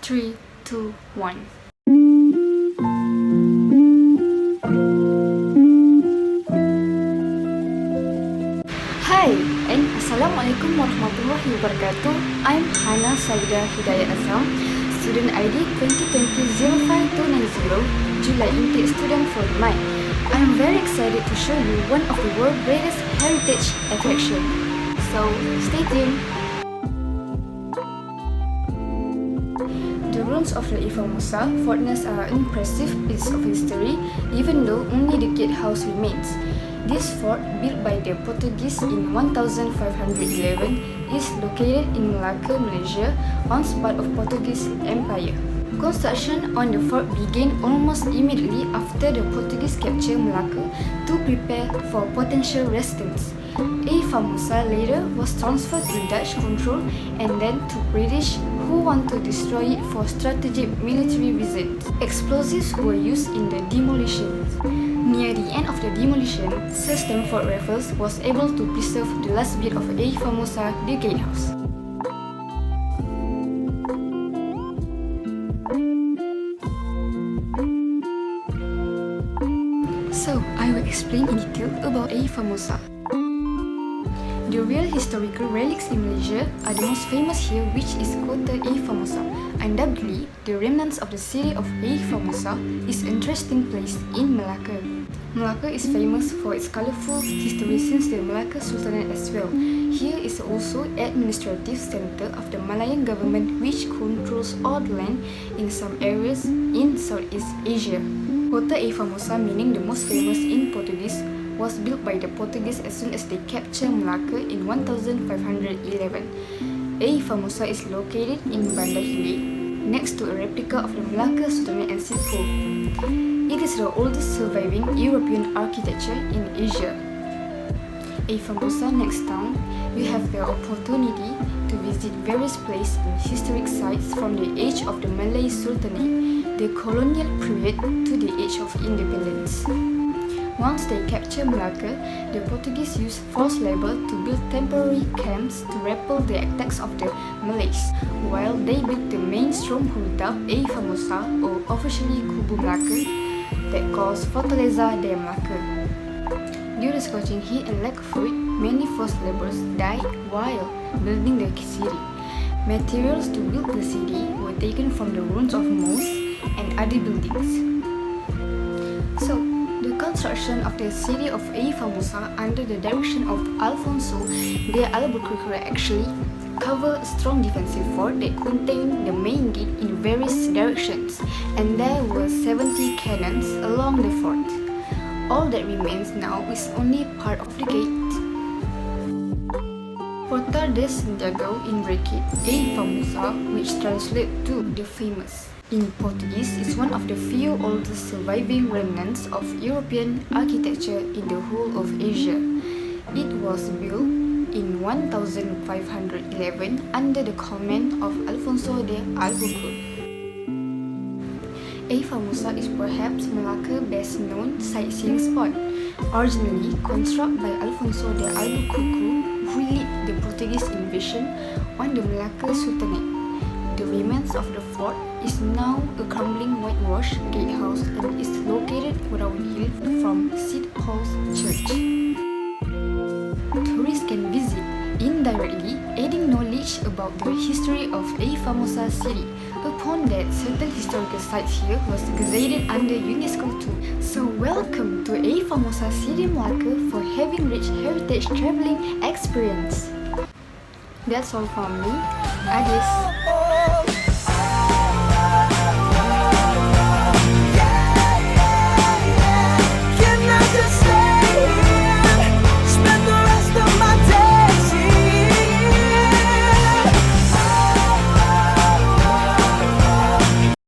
3, 2, 1. Hi and Assalamualaikum warahmatullahi wabarakatuh. I'm Hanna, Saida, Heedayat, Azam. Student ID 2020-05290, July intake student for mine. I'm very excited to show you one of the world's greatest heritage attraction. So stay tuned. The ruins of the Famosa fortress are an impressive piece of history, even though only the gatehouse remains. This fort, built by the Portuguese in 1511, is located in Malacca, Malaysia, once part of Portuguese Empire. Construction on the fort began almost immediately after the Portuguese captured Malacca to prepare for potential residents. Famosa later was transferred to Dutch control and then to British, who want to destroy it for strategic military reasons. Explosives were used in the demolition. Near the end of the demolition, Sir Stamford Raffles was able to preserve the last bit of Famosa, the gatehouse. So, I will explain in detail about Famosa. The real historical relics in Malaysia are the most famous here, which is Kota Famosa. Undoubtedly, the remnants of the city of Famosa is an interesting place in Malacca. Malacca is famous for its colorful history since the Malacca Sultanate as well. Here is also administrative center of the Malayan government, which controls all the land in some areas in Southeast Asia. Kota Famosa, meaning the most famous in Portuguese, was built by the Portuguese as soon as they captured Malacca in 1511. Famosa is located in Bandar Hilir, next to a replica of the Malacca Sultanate and Sipho. It is the oldest surviving European architecture in Asia. Famosa next town, you have the opportunity to visit various places and historic sites from the age of the Malay Sultanate, the colonial period, to the age of independence. Once they captured Malacca, the Portuguese used forced labor to build temporary camps to repel the attacks of the Malays, while they built the main stronghold of Famosa, or officially Kubu Malacca, that calls Fortaleza de Malacca. Due to scorching heat and lack of food, many forced laborers died while building the city. Materials to build the city were taken from the ruins of mosques and other buildings. So, the construction of the city of Famosa under the direction of Alfonso de Albuquerque actually covered a strong defensive fort that contained the main gate in various directions, and there were 70 cannons along the fort. All that remains now is only part of the gate. Porta de Santiago in bracket Famosa, which translates to the famous in Portuguese, is one of the few oldest surviving remnants of European architecture in the whole of Asia. It was built in 1511 under the command of Alfonso de Albuquerque. Famosa is perhaps Malacca's best known sightseeing spot. Originally constructed by Alfonso de Albuquerque, who led the Portuguese invasion on the Malacca Sultanate. The remains of the fort is now a crumbling whitewashed gatehouse and is located downhill from St. Paul's Church. Tourists can visit indirectly, adding knowledge about the history of Famosa city. Upon that, certain historical sites here was gazetted under UNESCO too. So welcome to Famosa city Malacca for having rich heritage traveling experience. That's all from me. Adios.